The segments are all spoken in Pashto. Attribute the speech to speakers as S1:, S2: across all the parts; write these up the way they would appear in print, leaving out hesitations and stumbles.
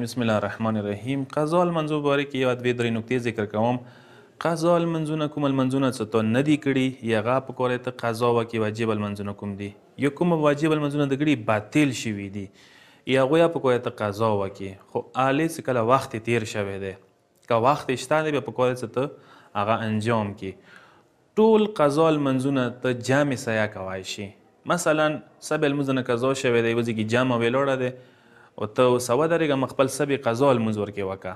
S1: بسم الله الرحمن الرحیم. قضا لمانځو باره کې یو دوې درې نکتې ذکر کوم. قضا لمنځونه کوم لمنځونه څه ته نه دي کړي یا هغه په کور ته قضا وکړي واجب لمنځونه کوم دي یا کوم واجب لمنځونه د کړي باطل شوي دي یا هغوی په کور ته قضا وکړي خو حالې څه کله وخت تیر شوی دی که وخت شته دی بیا په کور څه ته هغه انجام کړي. ټول قضا لمنځونه ته جمع سیه کوای شي. مثلا سبې لمونځ نه قضا شوی دی یوه ځای کې جمع ویلوړه دی او ته سوه درېږه خپل سبې قضا لمونځ ورکې وکړه.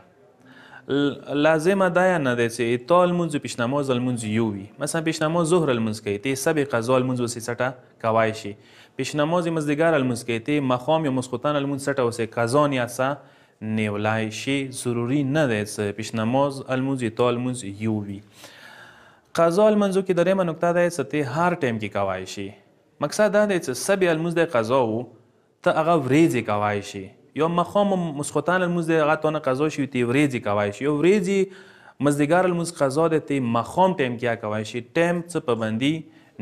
S1: لازمه دا نه دی چې تا لمونځ پیش نماز لمونځ یو وي. مثلا پیش نماز ظهر لمونځ کوي ته سبې قضا لمونځ اوسې سټه کوای شي. پیش نماز مازدیګر لمونځ کوي ته ماښام یا ماسخوتن لمونځ سټه اوسې قضا نیاسه نیولای شي. ضروري نه دی چې پیش نماز لمونځ تا لمونځ یو وي. قضا لمونځو کې درېیمه نکته دی چې ته هر ټایم کې کوای شي. مقصد دا دی چې سبې لمونځ دی قضا و ته هغه ورېځې کوای شي یا ماښام ماسخوتن لمونځ دی هغه تا نه قضا شي ته ورېځې کوای شي یا ورېځې مازدیګر لمونځ قضا دی ته ماښام ټایم کې کوای شي. ټایم څه پابندي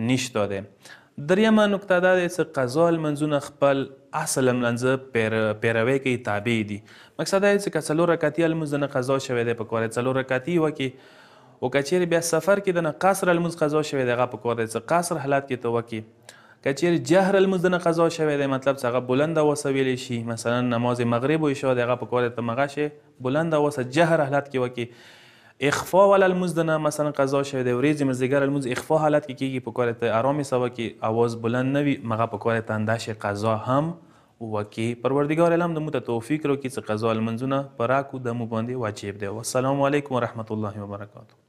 S1: نشته دی. درېیمه نکته دا دی چې قضا لمونځونه خپل اصل لمانځه پیروي کوي تابع دي. مقصد دا دی چې که څلور رکعتي لمونځ نه قضا شوی دی په کور څلور رکعتي وکړي او که چیرې بیا سفر کې د نه قصر لمونځ قضا شوی دی هغه په کور دی چې قصر حالت کې ته وکړي. که چیرې جهر لمونځ نه قضا شوی دی مطلب چې هغه بلند اوسه ویلی شي. مثلا نماز مغرب و عشا دی هغه په کور ته مغه شي بلند اوسه جهر حالت کې وکړي. اخفا والا لمونځ نه مثلا قضا شوی دی ورېځې مازدیګر لمونځ اخفا حالت کې کېږي په کور ته ارام حسه وکړي اواز بلند نه وي مغه په کور ته انداش قضا هم وکړي. پروردګار علم د مو ته توفیق راکړي چې قضا لمونځونه په راکو د مو باندې واجب دی. والسلام علیکم ورحمة الله وبرکاته.